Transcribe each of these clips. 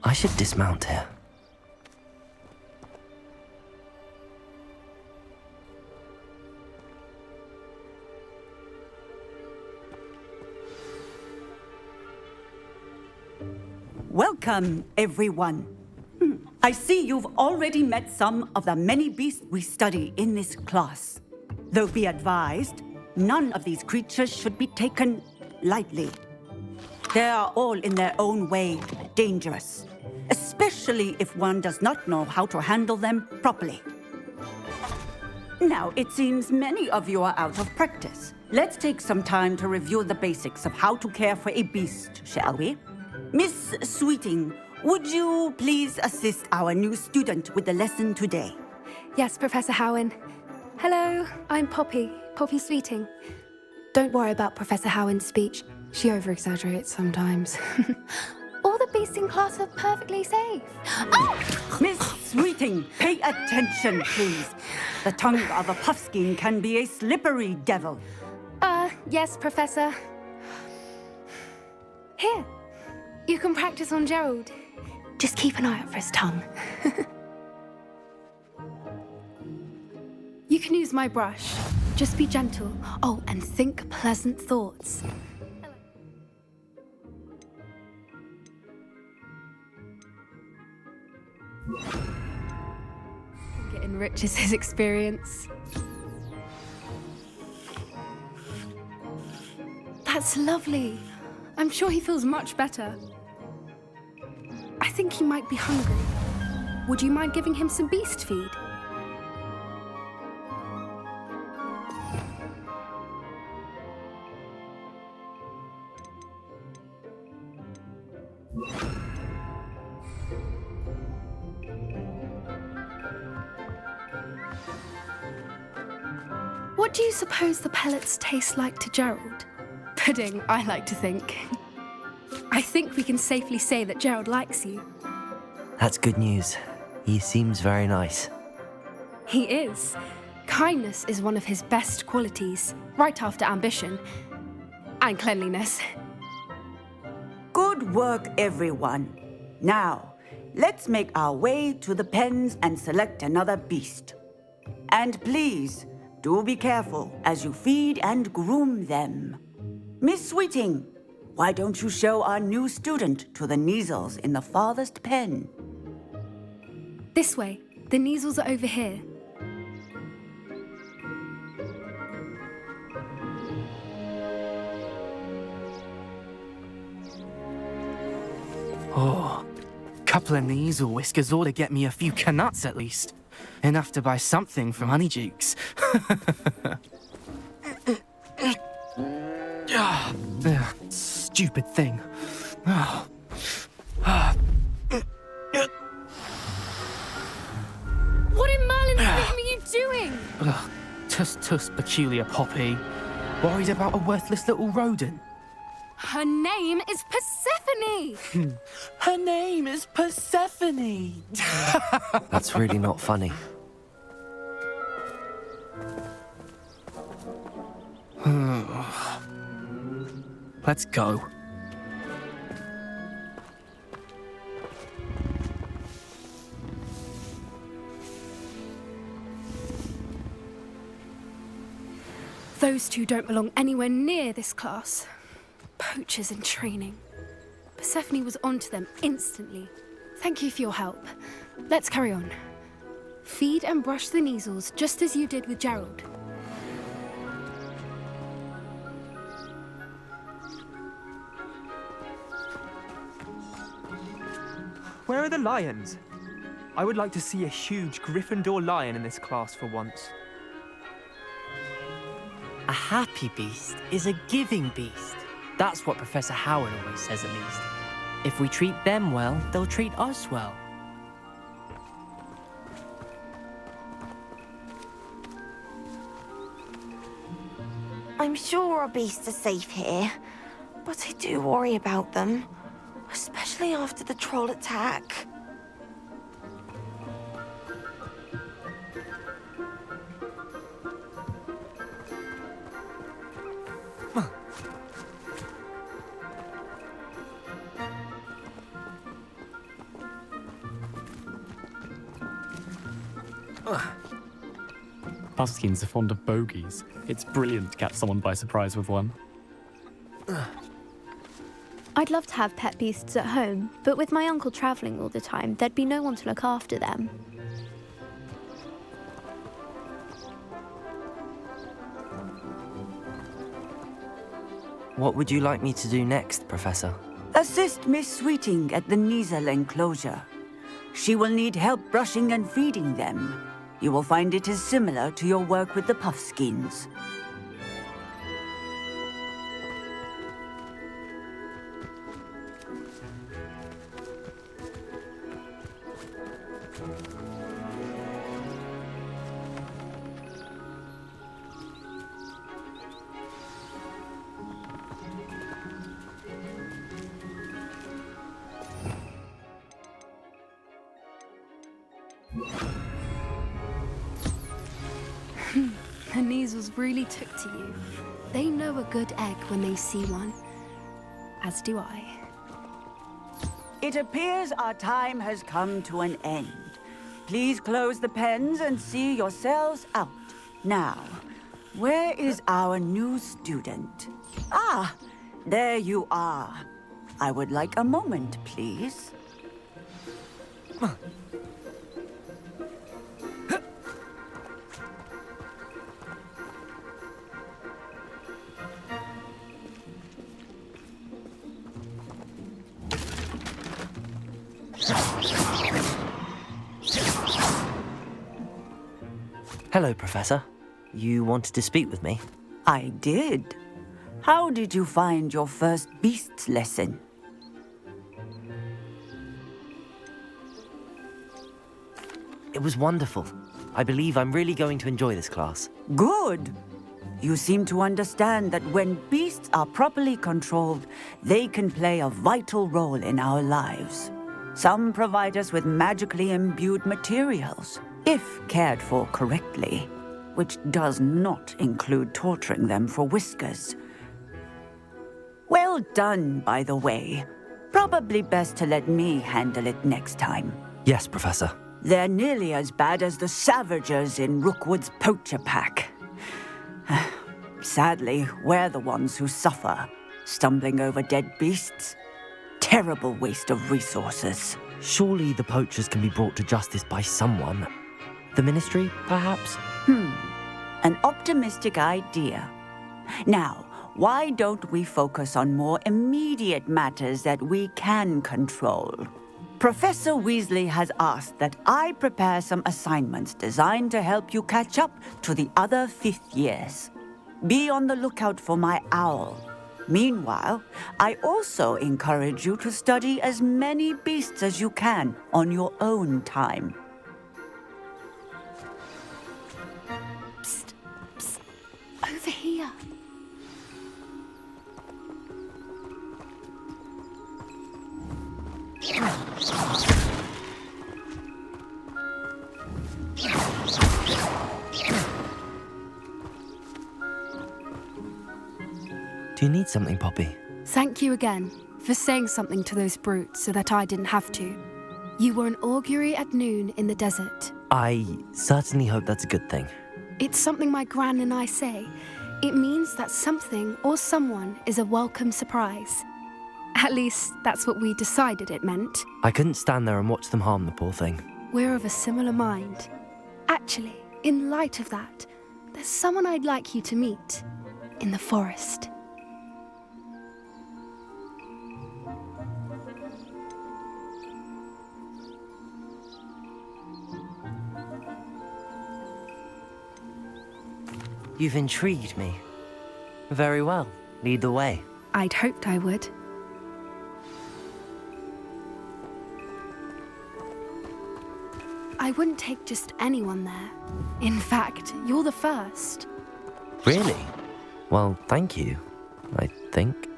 I should dismount here. Welcome, everyone. I see you've already met some of the many beasts we study in this class. Though be advised, none of these creatures should be taken lightly. They are all in their own way dangerous, especially if one does not know how to handle them properly. Now, it seems many of you are out of practice. Let's take some time to review the basics of how to care for a beast, shall we? Miss Sweeting, would you please assist our new student with the lesson today? Yes, Professor Howen. Hello, I'm Poppy Sweeting. Don't worry about Professor Howen's speech. She over-exaggerates sometimes. All the beasts in class are perfectly safe. Oh! Miss Sweeting, pay attention, please. The tongue of a puffskein can be a slippery devil. Yes, Professor. Here, you can practice on Gerald. Just keep an eye out for his tongue. You can use my brush. Just be gentle. Oh, and think pleasant thoughts. It enriches his experience. That's lovely. I'm sure he feels much better. I think he might be hungry. Would you mind giving him some beast feed? What do you suppose the pellets taste like to Gerald? Pudding, I like to think. I think we can safely say that Gerald likes you. That's good news. He seems very nice. He is. Kindness is one of his best qualities, right after ambition and cleanliness. Good work, everyone. Now, let's make our way to the pens and select another beast. And please, do be careful as you feed and groom them. Miss Sweeting, why don't you show our new student to the Kneazles in the farthest pen? This way. The Kneazles are over here. Oh, couple of Kneazle whiskers ought to get me a few canuts at least. Enough to buy something from Honeydukes. Stupid thing. What in Merlin's name are you doing? Tuss, peculiar Poppy. Worried about a worthless little rodent. Her name is Persephone! Her name is Persephone! That's really not funny. Let's go. Those two don't belong anywhere near this class. Poachers in training. Persephone was onto them instantly. Thank you for your help. Let's carry on. Feed and brush the Kneazles just as you did with Gerald. Where are the lions? I would like to see a huge Gryffindor lion in this class for once. A happy beast is a giving beast. That's what Professor Howard always says, at least. If we treat them well, they'll treat us well. I'm sure our beasts are safe here, but I do worry about them, especially after the troll attack. Puffskins are fond of bogies. It's brilliant to catch someone by surprise with one. I'd love to have pet beasts at home, but with my uncle travelling all the time, there'd be no one to look after them. What would you like me to do next, Professor? Assist Miss Sweeting at the Kneasel enclosure. She will need help brushing and feeding them. You will find it is similar to your work with the Puffskins. The Kneasels really took to you. They know a good egg when they see one. As do I. It appears our time has come to an end. Please close the pens and see yourselves out. Now, where is our new student? Ah, there you are. I would like a moment, please. Hello, Professor. You wanted to speak with me? I did. How did you find your first beasts lesson? It was wonderful. I believe I'm really going to enjoy this class. Good. You seem to understand that when beasts are properly controlled, they can play a vital role in our lives. Some provide us with magically imbued materials, if cared for correctly, which does not include torturing them for whiskers. Well done, by the way. Probably best to let me handle it next time. Yes, Professor. They're nearly as bad as the Savagers in Rookwood's poacher pack. Sadly, we're the ones who suffer, stumbling over dead beasts. Terrible waste of resources. Surely the poachers can be brought to justice by someone. The Ministry, perhaps? An optimistic idea. Now, why don't we focus on more immediate matters that we can control? Professor Weasley has asked that I prepare some assignments designed to help you catch up to the other fifth years. Be on the lookout for my owl. Meanwhile, I also encourage you to study as many beasts as you can on your own time. Psst, psst. Over here. Do you need something, Poppy? Thank you again for saying something to those brutes so that I didn't have to. You were an augury at noon in the desert. I certainly hope that's a good thing. It's something my gran and I say. It means that something or someone is a welcome surprise. At least, that's what we decided it meant. I couldn't stand there and watch them harm the poor thing. We're of a similar mind. Actually, in light of that, there's someone I'd like you to meet. In the forest. You've intrigued me. Very well. Lead the way. I'd hoped I would. I wouldn't take just anyone there. In fact, you're the first. Really? Well, thank you, I think.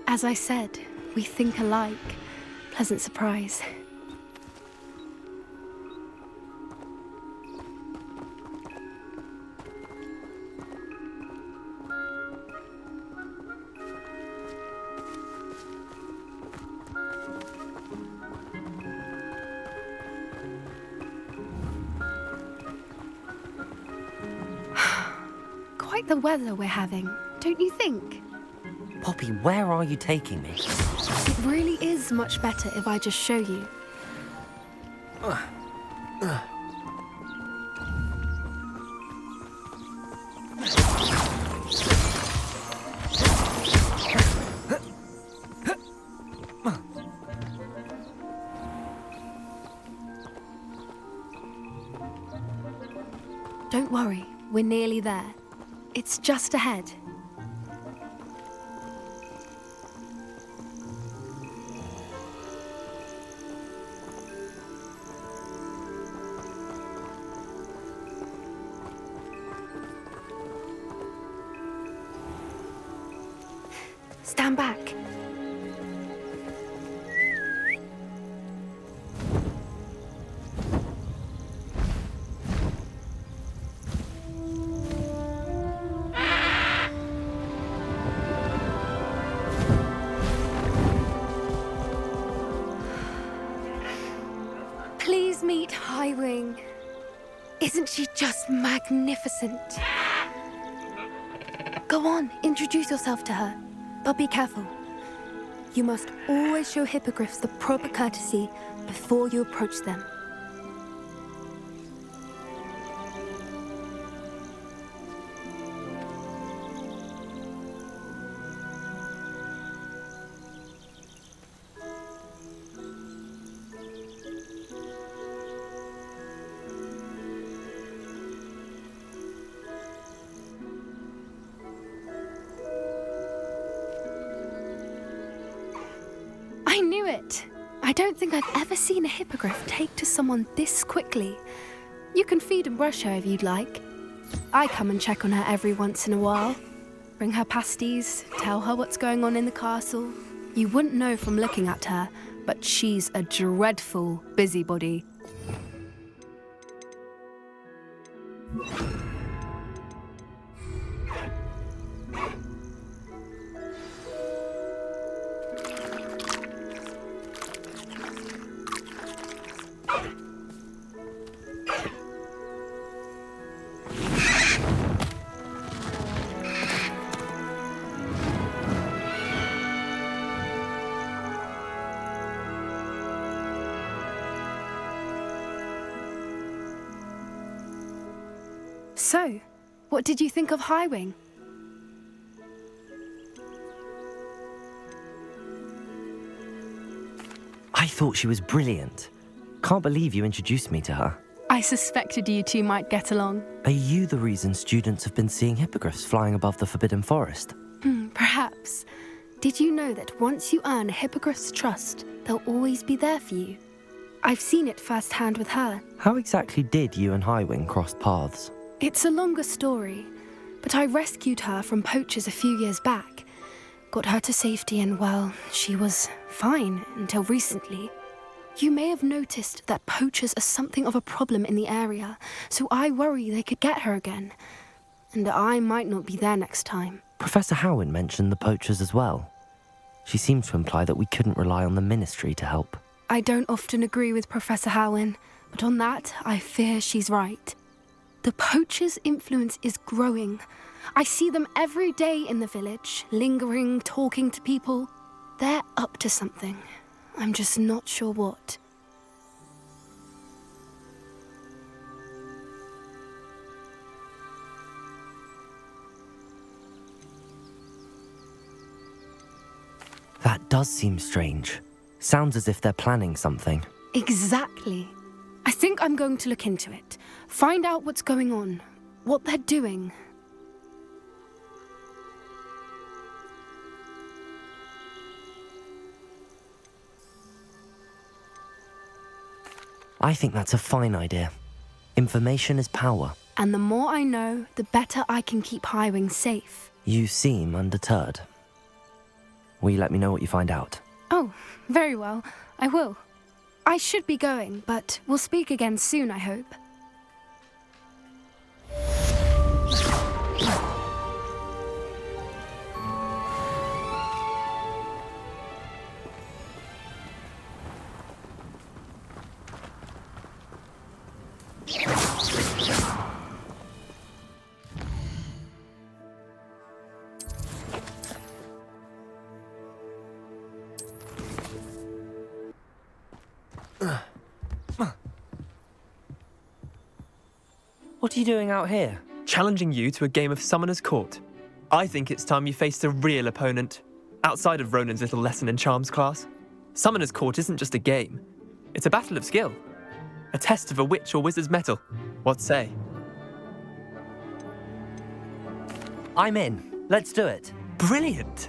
As I said, we think alike. Pleasant surprise. like the weather we're having, don't you think? Poppy, where are you taking me? It really is much better if I just show you. Don't worry, we're nearly there. It's just ahead. Stand back. Please meet Highwing. Isn't she just magnificent? Go on, introduce yourself to her. But be careful. You must always show hippogriffs the proper courtesy before you approach them. I knew it! I don't think I've ever seen a hippogriff take to someone this quickly. You can feed and brush her if you'd like. I come and check on her every once in a while. Bring her pasties, tell her what's going on in the castle. You wouldn't know from looking at her, but she's a dreadful busybody. So, what did you think of Highwing? I thought she was brilliant. Can't believe you introduced me to her. I suspected you two might get along. Are you the reason students have been seeing hippogriffs flying above the Forbidden Forest? Perhaps. Did you know that once you earn a hippogriff's trust, they'll always be there for you? I've seen it firsthand with her. How exactly did you and Highwing cross paths? It's a longer story, but I rescued her from poachers a few years back. Got her to safety and, well, she was fine until recently. You may have noticed that poachers are something of a problem in the area, so I worry they could get her again. And I might not be there next time. Professor Howin mentioned the poachers as well. She seemed to imply that we couldn't rely on the Ministry to help. I don't often agree with Professor Howin, but on that, I fear she's right. The poachers' influence is growing. I see them every day in the village, lingering, talking to people. They're up to something. I'm just not sure what. That does seem strange. Sounds as if they're planning something. Exactly. I think I'm going to look into it. Find out what's going on, what they're doing. I think that's a fine idea. Information is power. And the more I know, the better I can keep Highwing safe. You seem undeterred. Will you let me know what you find out? Oh, very well. I will. I should be going, but we'll speak again soon, I hope. What are you doing out here? Challenging you to a game of Summoner's Court. I think it's time you faced a real opponent, outside of Ronan's little lesson in charms class. Summoner's Court isn't just a game. It's a battle of skill. A test of a witch or wizard's mettle. What say? I'm in. Let's do it. Brilliant!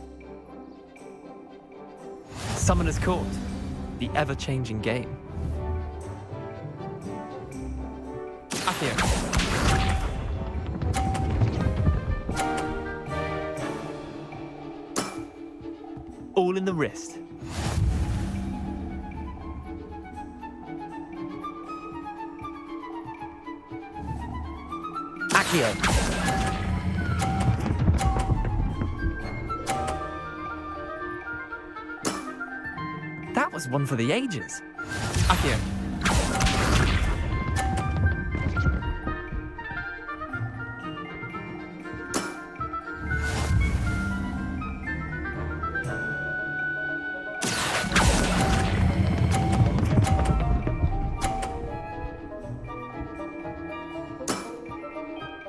Summoner's Court, the ever-changing game. Accio. All in the wrist. Accio. That was one for the ages. Accio.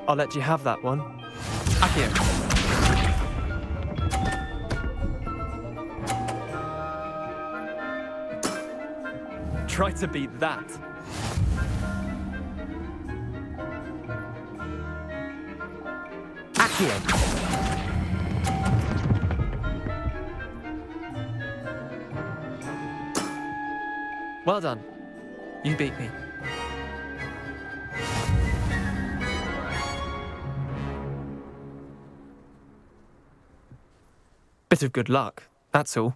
I'll let you have that one. Accio. Try to beat that. Accio. Well done. You beat me. Bit of good luck, that's all.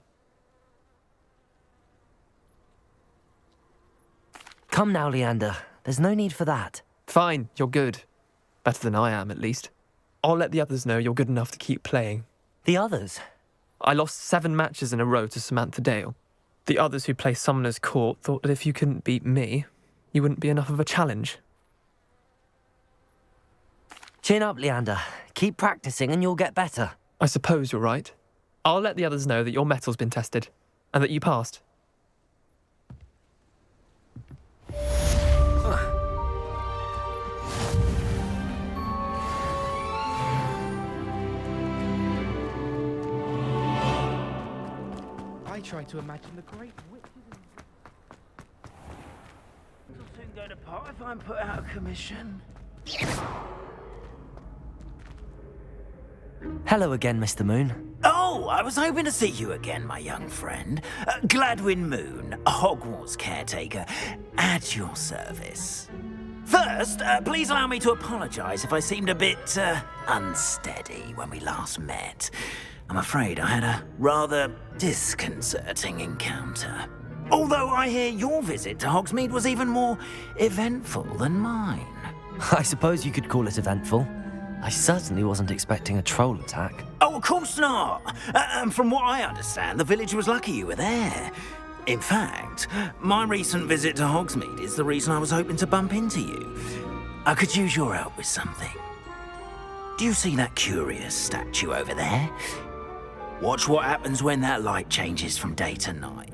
Come now, Leander. There's no need for that. Fine, you're good. Better than I am, at least. I'll let the others know you're good enough to keep playing. The others? I lost 7 matches in a row to Samantha Dale. The others who play Summoner's Court thought that if you couldn't beat me, you wouldn't be enough of a challenge. Chin up, Leander. Keep practicing and you'll get better. I suppose you're right. I'll let the others know that your metal's been tested, and that you passed. I try to imagine the great witches. It'll soon go to pot if I'm put out of commission. Hello again, Mr. Moon. Oh, I was hoping to see you again, my young friend. Gladwin Moon, Hogwarts caretaker, at your service. First, please allow me to apologise if I seemed a bit unsteady when we last met. I'm afraid I had a rather disconcerting encounter. Although I hear your visit to Hogsmeade was even more eventful than mine. I suppose you could call it eventful. I certainly wasn't expecting a troll attack. Oh, of course not. From what I understand, the village was lucky you were there. In fact, my recent visit to Hogsmeade is the reason I was hoping to bump into you. I could use your help with something. Do you see that curious statue over there? Watch what happens when that light changes from day to night.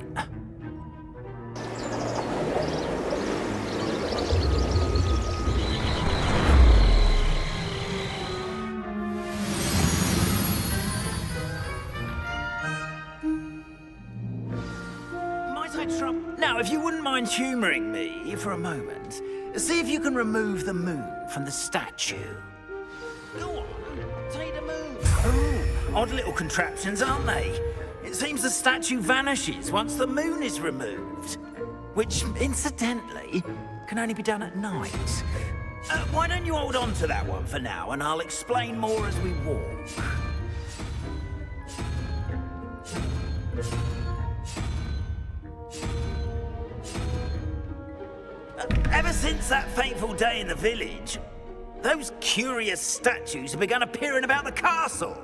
Now, if you wouldn't mind humouring me for a moment, see if you can remove the moon from the statue. Go on, take the moon. Ooh, odd little contraptions, aren't they? It seems the statue vanishes once the moon is removed. Which, incidentally, can only be done at night. Why don't you hold on to that one for now, and I'll explain more as we walk. Ever since that fateful day in the village, those curious statues have begun appearing about the castle.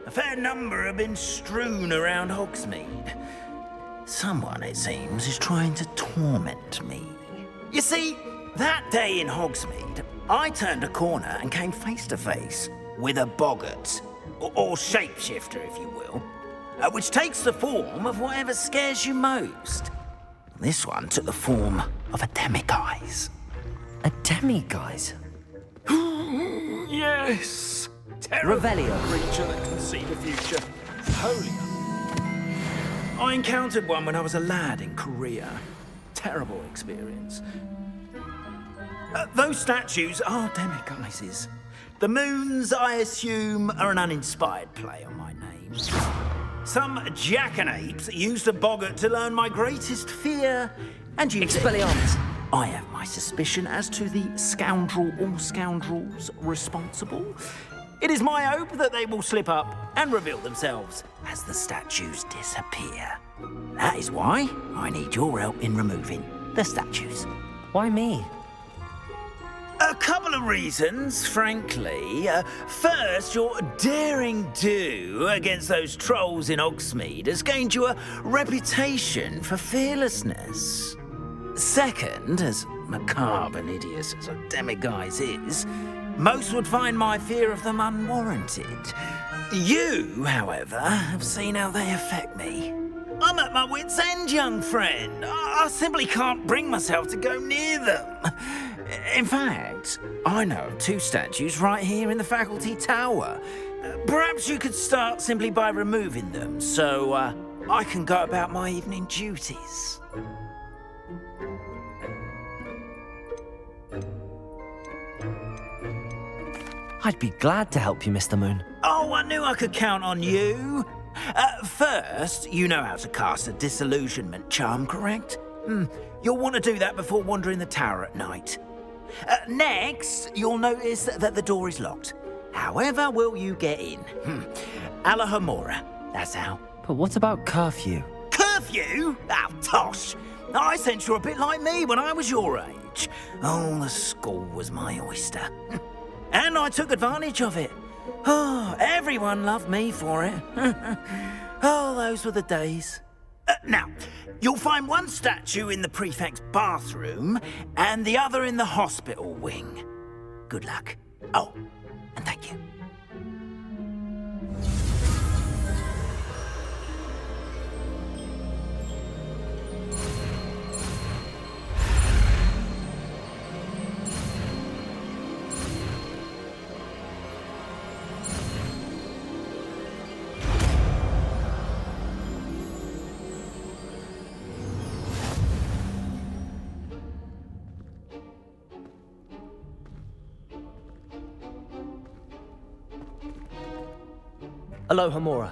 A fair number have been strewn around Hogsmeade. Someone, it seems, is trying to torment me. You see, that day in Hogsmeade, I turned a corner and came face to face with a boggart, or shapeshifter, if you will, which takes the form of whatever scares you most. This one took the form of a demiguise. A demiguise? Yes! Terrible Revelio. creature that can see the future. Holy. I encountered one when I was a lad in Korea. Terrible experience. Those statues are demiguises. The moons, I assume, are an uninspired play on my name. Some jackanapes used a boggart to learn my greatest fear and use Expelliarmus. I have my suspicion as to the scoundrel or scoundrels responsible. It is my hope that they will slip up and reveal themselves as the statues disappear. That is why I need your help in removing the statues. Why me? A couple of reasons, frankly. First, your daring do against those trolls in Hogsmeade has gained you a reputation for fearlessness. Second, as macabre and hideous as a demiguise is, most would find my fear of them unwarranted. You, however, have seen how they affect me. I'm at my wit's end, young friend. I simply can't bring myself to go near them. In fact, I know of 2 statues right here in the faculty tower. Perhaps you could start simply by removing them, so I can go about my evening duties. I'd be glad to help you, Mr. Moon. Oh, I knew I could count on you. First, you know how to cast a disillusionment charm, correct? You'll want to do that before wandering the tower at night. Next, you'll notice that the door is locked. However will you get in? Alahomora, that's how. But what about curfew? Curfew? Oh, tosh. I sense you're a bit like me when I was your age. Oh, the school was my oyster. And I took advantage of it. Oh, everyone loved me for it. Oh, those were the days. Now, you'll find one statue in the prefect's bathroom and the other in the hospital wing. Good luck. Oh, and thank you. Alohomora.